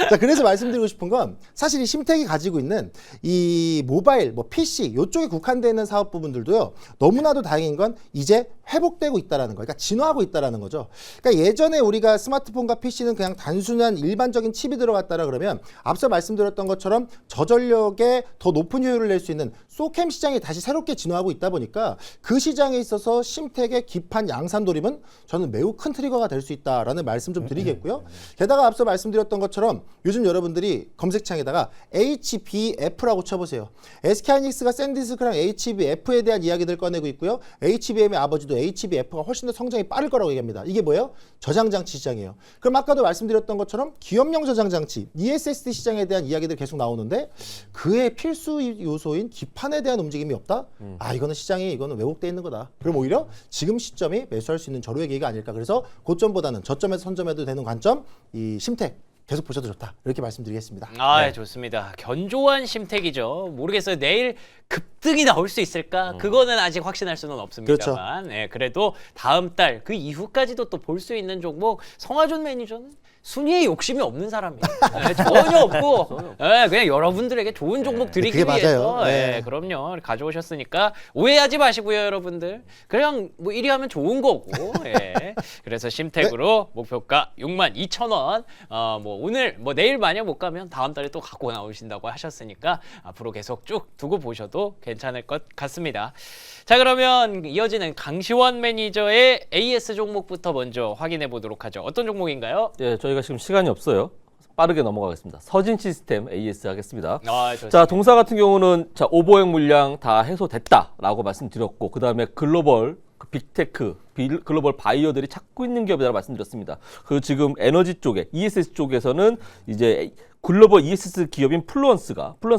자, 그래서 말씀드리고 싶은 건 사실 이 심택이 가지고 있는 이 모바일, 뭐 PC 이쪽에 국한되어 있는 사업 부분들도요. 너무나도 다행인 건 이제 회복되고 있다라는 거. 그러니까 진화하고 있다라는 거죠. 그러니까 예전에 우리가 스마트폰과 PC는 그냥 단순한 일반적인 칩이 들어갔다라 그러면 앞서 말씀드렸던 것처럼 저전력에 더 높은 효율을 낼 수 있는 소캠 시장이 다시 새롭게 진화하고 있다 보니까 그 시장에 있어서 심택의 깊은 양산 돌입은 저는 매우 큰 트리거가 될 수 있다라는 말씀 좀 드리겠고요. 게다가 앞서 말씀드렸던 것처럼 요즘 여러분들이 검색창에다가 HBF라고 쳐보세요. SK하이닉스가 샌디스크랑 HBF에 대한 이야기들 꺼내고 있고요. HBM의 아버지도 HBF가 훨씬 더 성장이 빠를 거라고 얘기합니다. 이게 뭐예요? 저장장치 시장이에요. 그럼 아까도 말씀드렸던 것처럼 기업용 저장장치, ESSD 시장에 대한 이야기들 계속 나오는데 그의 필수 요소인 기판에 대한 움직임이 없다? 아, 이거는 시장이 이거는 왜곡돼 있는 거다. 그럼 오히려 지금 시점이 매수할 수 있는 절호의 기회가 아닐까. 그래서 고점보다는 저점에서 선점해도 되는 관점, 이 심택 계속 보셔도 좋다. 이렇게 말씀드리겠습니다. 아, 좋습니다. 견조한 심택이죠. 모르겠어요. 내일 급등이 나올 수 있을까? 그거는 아직 확신할 수는 없습니다만. 네, 그래도 다음 달 그 이후까지도 또 볼 수 있는 종목 성화준 매니저는 순위에 욕심이 없는 사람이에요. 네, 전혀 없고 네, 그냥 여러분들에게 좋은 종목 드리기 그게 위해서 맞아요. 네. 네, 그럼요. 가져오셨으니까 오해하지 마시고요, 여러분들. 그냥 뭐 1위 하면 좋은 거고. 예. 그래서 심택으로 목표가 62,000원. 뭐 오늘 뭐 내일 만약 못 가면 다음 달에 또 갖고 나오신다고 하셨으니까 앞으로 계속 쭉 두고 보셔도 괜찮을 것 같습니다. 자, 그러면 이어지는 강시원 매니저의 AS 종목부터 먼저 확인해 보도록 하죠. 어떤 종목인가요? 예, 저희가 지금 시간이 없어요. 빠르게 넘어가겠습니다. 서진 시스템 AS 하겠습니다. 좋습니다. 자, 동사 같은 경우는 자, 오버행 물량 다 해소됐다라고 말씀드렸고, 그 다음에 글로벌 빅테크, 글로벌 바이어들이 찾고 있는 기업이라고 말씀드렸습니다. 그 지금 에너지 쪽에 ESS 쪽에서는 이제 글로벌 ESS 기업인 플루언스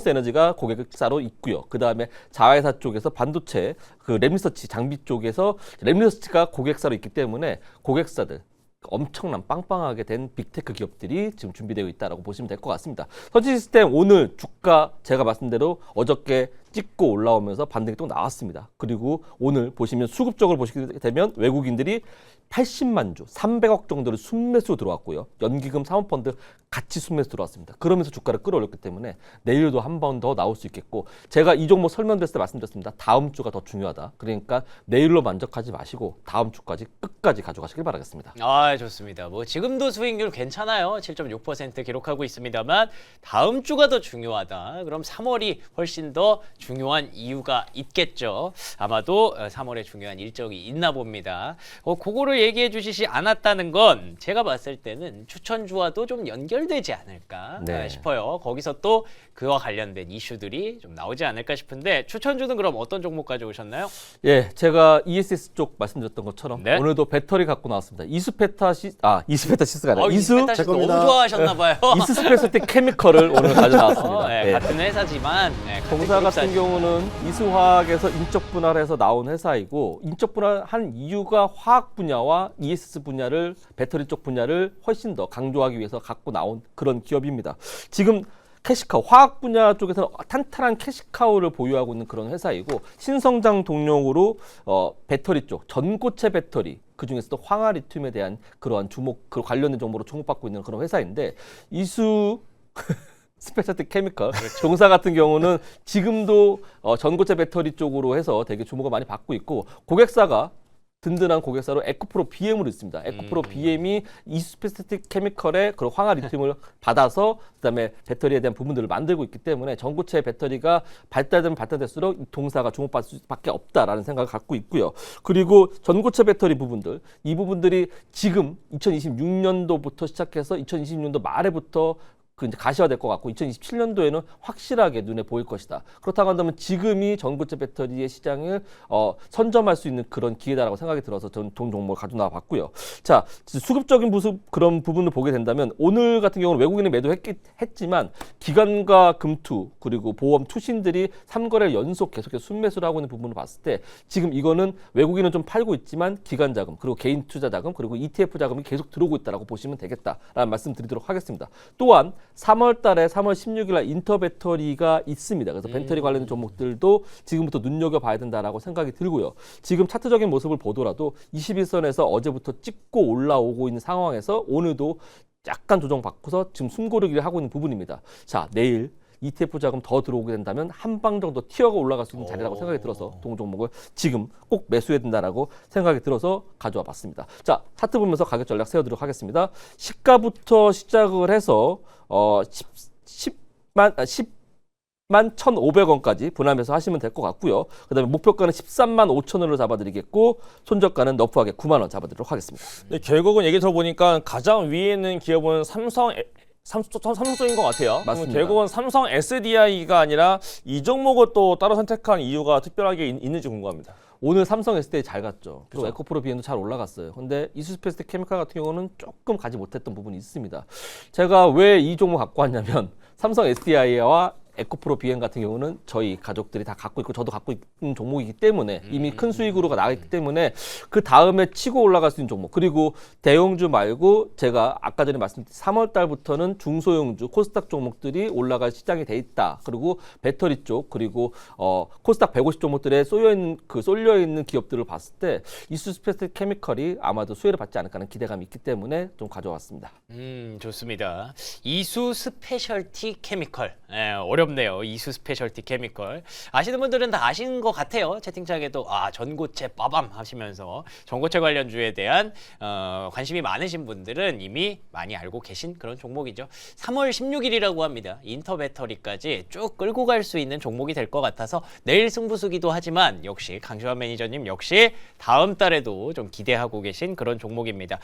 에너지가 고객사로 있고요. 그 다음에 자회사 쪽에서 반도체 그 램리서치 장비 쪽에서 램리서치가 고객사로 있기 때문에 고객사들 엄청난 빵빵하게 된 빅테크 기업들이 지금 준비되어 있다라고 보시면 될 것 같습니다. 서진 시스템 오늘 주가 제가 말씀대로 어저께 찍고 올라오면서 반등이 또 나왔습니다. 그리고 오늘 보시면 수급적으로 보시게 되면 외국인들이 80만 주, 300억 정도를 순매수로 들어왔고요. 연기금 사모펀드 같이 순매수 들어왔습니다. 그러면서 주가를 끌어올렸기 때문에 내일도 한 번 더 나올 수 있겠고, 제가 이 종목 설명드렸을 때 말씀드렸습니다. 다음 주가 더 중요하다. 그러니까 내일로 만족하지 마시고 다음 주까지 끝까지 가져가시길 바라겠습니다. 좋습니다. 뭐 지금도 수익률 괜찮아요. 7.6% 기록하고 있습니다만 다음 주가 더 중요하다. 그럼 3월이 훨씬 더 중요한 이유가 있겠죠. 아마도 3월에 중요한 일정이 있나 봅니다. 그거를 얘기해 주시지 않았다는 건 제가 봤을 때는 추천주와도 좀 연결되지 않을까 네. 싶어요. 거기서 또 그와 관련된 이슈들이 좀 나오지 않을까 싶은데 추천주는 그럼 어떤 종목 가져오셨나요? 예, 제가 ESS 쪽 말씀드렸던 것처럼 네. 오늘도 배터리 갖고 나왔습니다. 이스페타시스가 아니라 이스페타시스 제 너무 겁니다. 좋아하셨나 봐요. 이스스페셜티 케미컬을 오늘 가져나왔습니다. 네, 예. 같은 회사지만 동사 같은 경우는 이수화학에서 인적 분할을 해서 나온 회사이고, 인적 분할한 이유가 화학 분야와 ESS 분야를, 배터리 쪽 분야를 훨씬 더 강조하기 위해서 갖고 나온 그런 기업입니다. 지금 캐시카우, 화학 분야 쪽에서는 탄탄한 캐시카우를 보유하고 있는 그런 회사이고, 신성장 동력으로 배터리 쪽, 전고체 배터리, 그 중에서도 황화 리튬에 대한 그러한 그 관련된 정보로 주목받고 있는 그런 회사인데, 스페셜티 케미컬 종사 같은 경우는 지금도 전고체 배터리 쪽으로 해서 되게 주목을 많이 받고 있고, 고객사가 든든한 고객사로 에코프로 BM으로 있습니다. 에코프로 BM이 이스페셜티 케미컬의 그런 황화 리튬을 받아서 그다음에 배터리에 대한 부분들을 만들고 있기 때문에 전고체 배터리가 발달되면 발달될수록 이 동사가 주목받을 수밖에 없다라는 생각을 갖고 있고요. 그리고 전고체 배터리 부분들, 이 부분들이 지금 2026년도부터 시작해서 2026년도 말에부터 그 이제 가시화될 것 같고 2027년도에는 확실하게 눈에 보일 것이다. 그렇다고 한다면 지금이 전고체 배터리의 시장을 선점할 수 있는 그런 기회다라고 생각이 들어서 전 동 종목을 가져 나와봤고요. 자, 수급적인 그런 부분을 보게 된다면 오늘 같은 경우는 외국인이 매도했지만 기관과 금투 그리고 보험 투신들이 3거래를 연속 계속해서 순매수를 하고 있는 부분을 봤을 때 지금 이거는 외국인은 좀 팔고 있지만 기관 자금 그리고 개인 투자 자금 그리고 ETF 자금이 계속 들어오고 있다라고 보시면 되겠다라는 말씀드리도록 하겠습니다. 또한 3월 달에 3월 16일 날 인터배터리가 있습니다. 그래서 배터리 관련된 종목들도 지금부터 눈여겨봐야 된다라고 생각이 들고요. 지금 차트적인 모습을 보더라도 21선에서 어제부터 찍고 올라오고 있는 상황에서 오늘도 약간 조정받고서 지금 숨고르기를 하고 있는 부분입니다. 자, 내일 ETF 자금 더 들어오게 된다면 한 방 정도 티어가 올라갈 수 있는 자리라고 생각이 들어서 동종목을 지금 꼭 매수해야 된다라고 생각이 들어서 가져와 봤습니다. 자, 차트 보면서 가격 전략 세워드리도록 하겠습니다. 시가부터 시작을 해서 10만 1,500원까지 분할매수 하시면 될 것 같고요. 그다음에 목표가는 13만 5천 원으로 잡아드리겠고 손절가는 너프하게 9만 원 잡아드리도록 하겠습니다. 근데 결국은 얘기 들어보니까 가장 위에 있는 기업은 삼성인 것 같아요. 맞습니다. 결국은 삼성 SDI가 아니라 이 종목을 또 따로 선택한 이유가 특별하게 있는지 궁금합니다. 오늘 삼성 SDI 잘 갔죠. 또 그렇죠. 에코프로 비엔도 잘 올라갔어요. 근데 이수스페이스 케미칼 같은 경우는 조금 가지 못했던 부분이 있습니다. 제가 왜 이 종목 갖고 왔냐면 삼성 SDI와 에코프로 비엔 같은 경우는 저희 가족들이 다 갖고 있고 저도 갖고 있는 종목이기 때문에 이미 큰 수익으로가 나가기 때문에 그 다음에 치고 올라갈 수 있는 종목 그리고 대형주 말고 제가 아까 전에 말씀드린 3월 달부터는 중소형주 코스닥 종목들이 올라갈 시장이 돼 있다. 그리고 배터리 쪽 그리고 코스닥 150 종목들에 쏠려 있는 기업들을 봤을 때 이수스페이스 케미칼이 아마도 수혜를 받지 않을까 하는 기대감이 있기 때문에 좀 가져왔습니다. 좋습니다. 이수 스페셜티 케미컬. 어렵네요. 이수 스페셜티 케미컬. 아시는 분들은 다 아시는 것 같아요. 채팅창에도 전고체 빠밤 하시면서 전고체 관련주에 대한 관심이 많으신 분들은 이미 많이 알고 계신 그런 종목이죠. 3월 16일이라고 합니다. 인터배터리까지 쭉 끌고 갈 수 있는 종목이 될 것 같아서 내일 승부수기도 하지만 역시 강시환 매니저님 역시 다음 달에도 좀 기대하고 계신 그런 종목입니다.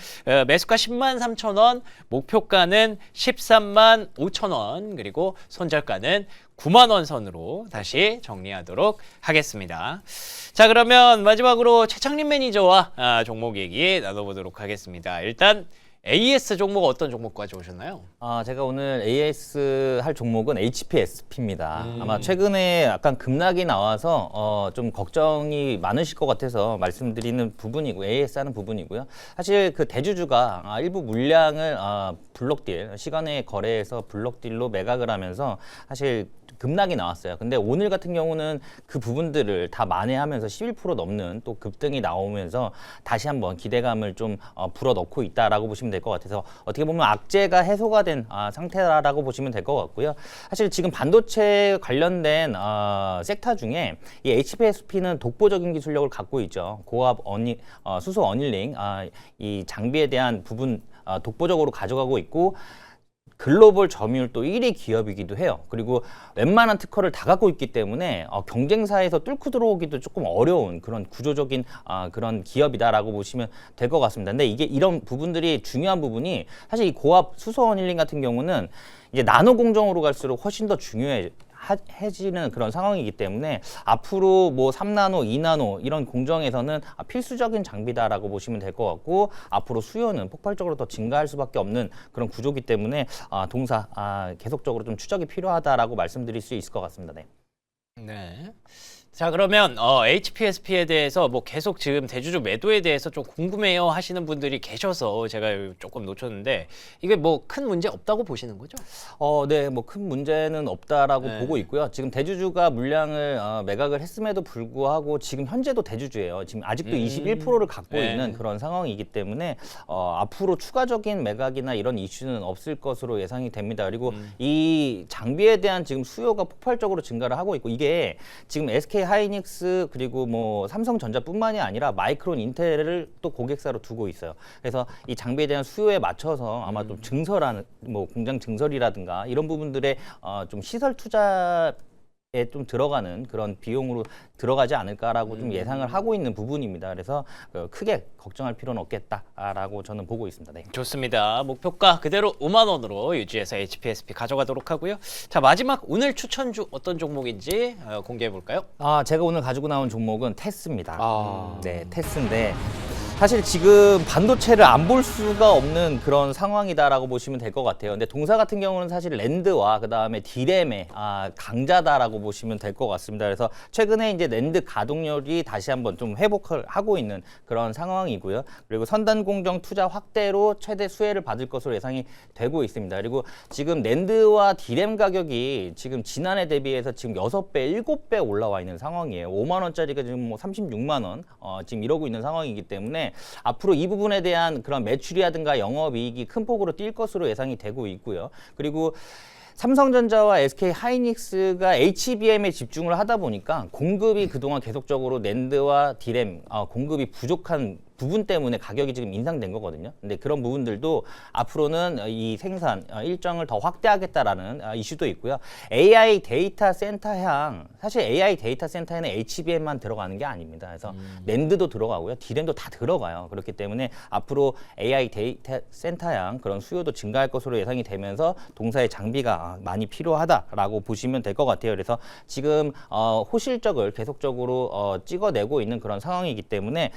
매수가 10만 3천 원, 목표가는 13만 5천 원, 그리고 손절가는 9만 원 선으로 다시 정리하도록 하겠습니다. 자, 그러면 마지막으로 최창림 매니저와 종목 얘기 나눠보도록 하겠습니다. 일단 AS 종목 어떤 종목 가져오셨나요? 제가 오늘 AS 할 종목은 HPSP입니다. 아마 최근에 약간 급락이 나와서 좀 걱정이 많으실 것 같아서 말씀드리는 부분이고 AS 하는 부분이고요. 사실 그 대주주가 일부 물량을 블록딜 시간의 거래에서 블록딜로 매각을 하면서 사실 급락이 나왔어요. 근데 오늘 같은 경우는 그 부분들을 다 만회하면서 11% 넘는 또 급등이 나오면서 다시 한번 기대감을 좀 불어넣고 있다라고 보시면 될 것 같아서 어떻게 보면 악재가 해소가 된 상태라고 보시면 될 것 같고요. 사실 지금 반도체 관련된 섹터 중에 이 HPSP는 독보적인 기술력을 갖고 있죠. 고압 수소 어닐링 이 장비에 대한 부분 독보적으로 가져가고 있고 글로벌 점유율도 1위 기업이기도 해요. 그리고 웬만한 특허를 다 갖고 있기 때문에 경쟁사에서 뚫고 들어오기도 조금 어려운 그런 구조적인 그런 기업이다라고 보시면 될 것 같습니다. 근데 이게 이런 부분들이 중요한 부분이 사실 이 고압 수소 어닐링 같은 경우는 이제 나노 공정으로 갈수록 훨씬 더 중요해지는 그런 상황이기 때문에 앞으로 뭐 3나노, 2나노 이런 공정에서는 필수적인 장비다라고 보시면 될 것 같고 앞으로 수요는 폭발적으로 더 증가할 수밖에 없는 그런 구조기 때문에 동사 계속적으로 좀 추적이 필요하다라고 말씀드릴 수 있을 것 같습니다. 네. 네. 자, 그러면 HPSP에 대해서 뭐 계속 지금 대주주 매도에 대해서 좀 궁금해요 하시는 분들이 계셔서 제가 조금 놓쳤는데 이게 뭐 큰 문제 없다고 보시는 거죠? 네, 뭐 큰 문제는 없다라고 네. 보고 있고요. 지금 대주주가 물량을 매각을 했음에도 불구하고 지금 현재도 대주주예요. 지금 아직도 21%를 갖고 네. 있는 그런 상황이기 때문에 앞으로 추가적인 매각이나 이런 이슈는 없을 것으로 예상이 됩니다. 그리고 이 장비에 대한 지금 수요가 폭발적으로 증가를 하고 있고 이게 지금 SK 하이닉스 그리고 뭐 삼성전자뿐만이 아니라 마이크론, 인텔을 또 고객사로 두고 있어요. 그래서 이 장비에 대한 수요에 맞춰서 아마 좀 증설하는 뭐 공장 증설이라든가 이런 부분들의 좀 시설 투자 좀 들어가는 그런 비용으로 들어가지 않을까라고 좀 예상을 하고 있는 부분입니다. 그래서 크게 걱정할 필요는 없겠다라고 저는 보고 있습니다. 네. 좋습니다. 목표가 그대로 5만 원으로 유지해서 HPSP 가져가도록 하고요. 자, 마지막 오늘 추천주 어떤 종목인지 공개해 볼까요? 제가 오늘 가지고 나온 종목은 테스입니다. 네, 테스인데 사실 지금 반도체를 안 볼 수가 없는 그런 상황이다라고 보시면 될 것 같아요. 근데 동사 같은 경우는 사실 랜드와 그 다음에 디램의 강자다라고 보시면 될 것 같습니다. 그래서 최근에 이제 랜드 가동률이 다시 한번 좀 회복을 하고 있는 그런 상황이고요. 그리고 선단 공정 투자 확대로 최대 수혜를 받을 것으로 예상이 되고 있습니다. 그리고 지금 랜드와 디램 가격이 지금 지난해 대비해서 지금 6배, 7배 올라와 있는 상황이에요. 5만 원짜리가 지금 뭐 36만 원 지금 이러고 있는 상황이기 때문에 앞으로 이 부분에 대한 그런 매출이라든가 영업이익이 큰 폭으로 뛸 것으로 예상이 되고 있고요. 그리고 삼성전자와 SK 하이닉스가 HBM에 집중을 하다 보니까 공급이 그동안 계속적으로 낸드와 디램 공급이 부족한 부분 때문에 가격이 지금 인상된 거거든요. 근데 그런 부분들도 앞으로는 이 생산 일정을 더 확대하겠다라는 이슈도 있고요. AI 데이터 센터향, 사실 AI 데이터 센터에는 HBM만 들어가는 게 아닙니다. 그래서 낸드도 들어가고요. 디램도 다 들어가요. 그렇기 때문에 앞으로 AI 데이터 센터향 그런 수요도 증가할 것으로 예상이 되면서 동사의 장비가 많이 필요하다라고 보시면 될 것 같아요. 그래서 지금 호실적을 계속적으로 찍어내고 있는 그런 상황이기 때문에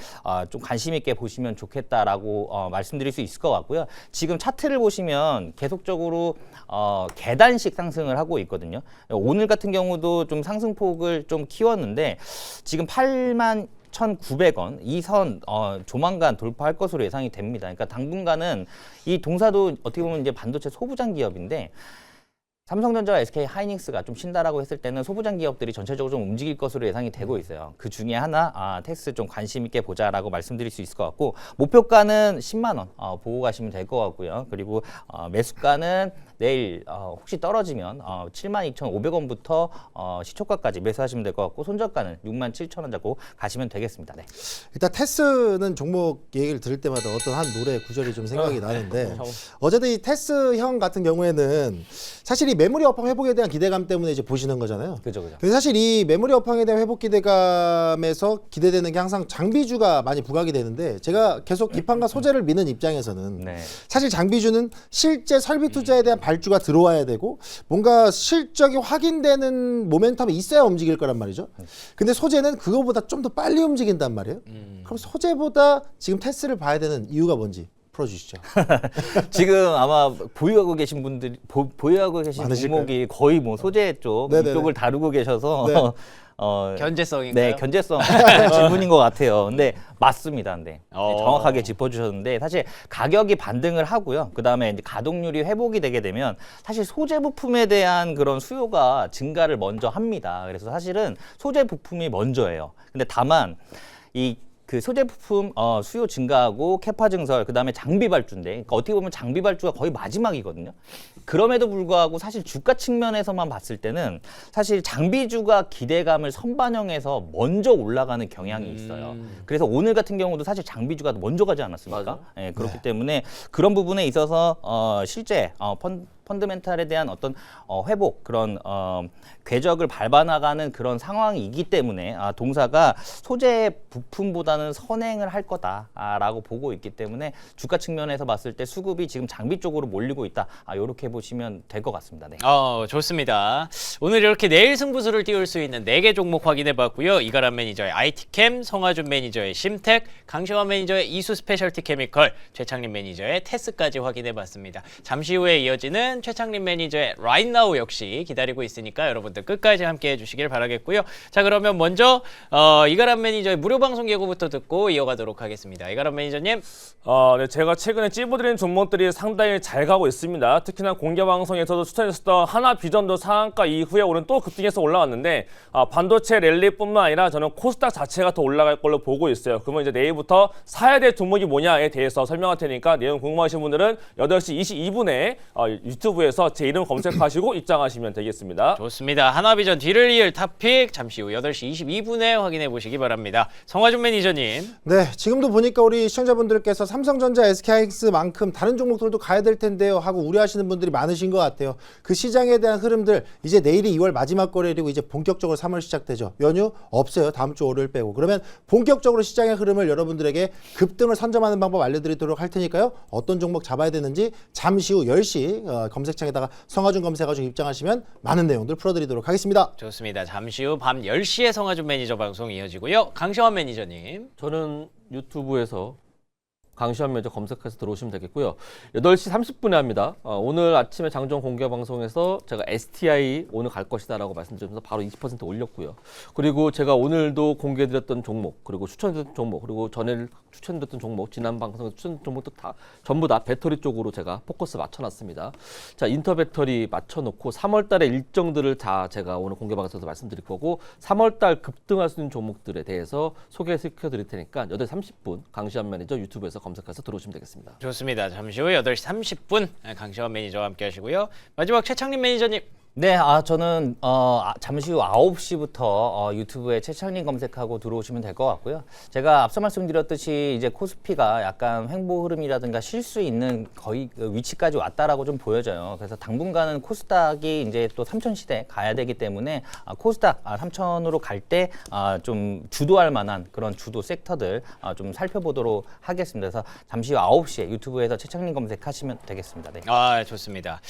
좀 관심 있게 보시면 좋겠다라고 말씀드릴 수 있을 것 같고요. 지금 차트를 보시면 계속적으로 계단식 상승을 하고 있거든요. 오늘 같은 경우도 좀 상승폭을 좀 키웠는데 지금 8만 1,900원 이 선 조만간 돌파할 것으로 예상이 됩니다. 그러니까 당분간은 이 동사도 어떻게 보면 이제 반도체 소부장 기업인데 삼성전자와 SK 하이닉스가 좀 쉰다라고 했을 때는 소부장 기업들이 전체적으로 좀 움직일 것으로 예상이 되고 있어요. 그 중에 하나 텍스 좀 관심 있게 보자라고 말씀드릴 수 있을 것 같고 목표가는 10만 원 보고 가시면 될 것 같고요. 그리고 매수가는 내일 혹시 떨어지면 72,500원부터 시초가까지 매수하시면 될 것 같고 손절가는 67,000원 잡고 가시면 되겠습니다. 네. 일단 테스는 종목 얘기를 들을 때마다 어떤 한 노래 구절이 좀 생각이 나는데 어제도 이 테스형 같은 경우에는 사실 이 메모리 업황 회복에 대한 기대감 때문에 이제 보시는 거잖아요. 그죠. 근데 사실 이 메모리 업황에 대한 회복 기대감에서 기대되는 게 항상 장비주가 많이 부각이 되는데 제가 계속 기판과 소재를 미는 입장에서는 네. 사실 장비주는 실제 설비 투자에 대한 발주가 들어와야 되고 뭔가 실적이 확인되는 모멘텀이 있어야 움직일 거란 말이죠. 근데 소재는 그거보다 좀 더 빨리 움직인단 말이에요. 그럼 소재보다 지금 테스를 봐야 되는 이유가 뭔지 풀어주시죠. 지금 아마 보유하고 계신 분들이 보유하고 계신 많으실 종목이 거의 뭐 소재 쪽 네네네. 이쪽을 다루고 계셔서 네. 견제성인가요? 네, 견제성 질문인 것 같아요. 근데 맞습니다. 네, 정확하게 짚어주셨는데 사실 가격이 반등을 하고요. 그 다음에 이제 가동률이 회복이 되게 되면 사실 소재 부품에 대한 그런 수요가 증가를 먼저 합니다. 그래서 사실은 소재 부품이 먼저예요. 근데 다만 그 소재 부품 수요 증가하고 캐파 증설 그다음에 장비 발주인데 그러니까 어떻게 보면 장비 발주가 거의 마지막이거든요. 그럼에도 불구하고 사실 주가 측면에서만 봤을 때는 사실 장비주가 기대감을 선반영해서 먼저 올라가는 경향이 있어요. 그래서 오늘 같은 경우도 사실 장비주가 먼저 가지 않았습니까? 네, 그렇기 때문에 그런 부분에 있어서 실제 펀드멘탈에 대한 어떤 회복 그런 궤적을 밟아나가는 그런 상황이기 때문에 동사가 소재 부품보다는 선행을 할 거다라고 보고 있기 때문에 주가 측면에서 봤을 때 수급이 지금 장비 쪽으로 몰리고 있다. 이렇게 보시면 될 것 같습니다. 네. 좋습니다. 오늘 이렇게 내일 승부수를 띄울 수 있는 4개 종목 확인해봤고요. 이가람 매니저의 IT캠, 성화준 매니저의 심텍, 강시환 매니저의 이수 스페셜티 케미컬, 최창림 매니저의 테스까지 확인해봤습니다. 잠시 후에 이어지는 최창림 매니저의 Right Now 역시 기다리고 있으니까 여러분들 끝까지 함께해 주시길 바라겠고요. 자, 그러면 먼저 이가람 매니저의 무료 방송 예고부터 듣고 이어가도록 하겠습니다. 이가람 매니저님. 네, 제가 최근에 찝어드린 종목들이 상당히 잘 가고 있습니다. 특히나 공개 방송에서도 추천했었던 하나비전도 상한가 이후에 오늘 또 급등해서 올라왔는데 반도체 랠리뿐만 아니라 저는 코스닥 자체가 더 올라갈 걸로 보고 있어요. 그러면 이제 내일부터 사야 될 종목이 뭐냐에 대해서 설명할 테니까 내용 궁금하신 분들은 8시 22분에 유튜브 유튜브에서 제 이름 검색하시고 입장하시면 되겠습니다. 좋습니다. 하나비전 뒤를 이을 탑픽 잠시 후 8시 22분에 확인해 보시기 바랍니다. 성화준 매니저님. 네, 지금도 보니까 우리 시청자분들께서 삼성전자, SK하이닉스만큼 다른 종목들도 가야 될 텐데요 하고 우려하시는 분들이 많으신 것 같아요. 그 시장에 대한 흐름들 이제 내일이 2월 마지막 거래일이고 이제 본격적으로 3월 시작되죠. 연휴 없어요. 다음 주 월요일 빼고. 그러면 본격적으로 시장의 흐름을 여러분들에게 급등을 선점하는 방법 알려드리도록 할 테니까요. 어떤 종목 잡아야 되는지 잠시 후 10시 검색창에다가 성화준 검색해가지고 입장하시면 많은 내용들 풀어드리도록 하겠습니다. 좋습니다. 잠시 후 밤 10시에 성화준 매니저 방송 이어지고요. 강시환 매니저님. 저는 유튜브에서 강시환 매니저 검색해서 들어오시면 되겠고요. 8시 30분에 합니다. 오늘 아침에 장정 공개 방송에서 제가 STI 오늘 갈 것이다라고 말씀드리면서 바로 20% 올렸고요. 그리고 제가 오늘도 공개드렸던 종목, 그리고 추천드렸던 종목, 그리고 전에 추천드렸던 종목, 지난 방송에서 추천드렸던 종목도 다 전부 다 배터리 쪽으로 제가 포커스 맞춰놨습니다. 자, 인터 배터리 맞춰놓고 3월달의 일정들을 다 제가 오늘 공개 방송에서 말씀드릴 거고 3월달 급등할 수 있는 종목들에 대해서 소개시켜드릴 테니까 8시 30분 강시환 매니저 유튜브에서 검색해서 들어오시면 되겠습니다. 좋습니다. 잠시 후 8시 30분 강시환 매니저와 함께 하시고요. 마지막 최창림 매니저님. 네, 저는 잠시 후 9시부터 유튜브에 최창림 검색하고 들어오시면 될 것 같고요. 제가 앞서 말씀드렸듯이 이제 코스피가 약간 횡보 흐름이라든가 쉴 수 있는 거의 그 위치까지 왔다라고 좀 보여져요. 그래서 당분간은 코스닥이 이제 또 3,000시대 가야 되기 때문에 코스닥 3,000으로 갈 때 좀 주도할 만한 그런 주도 섹터들 좀 살펴보도록 하겠습니다. 그래서 잠시 후 9시에 유튜브에서 최창림 검색하시면 되겠습니다. 네. 좋습니다.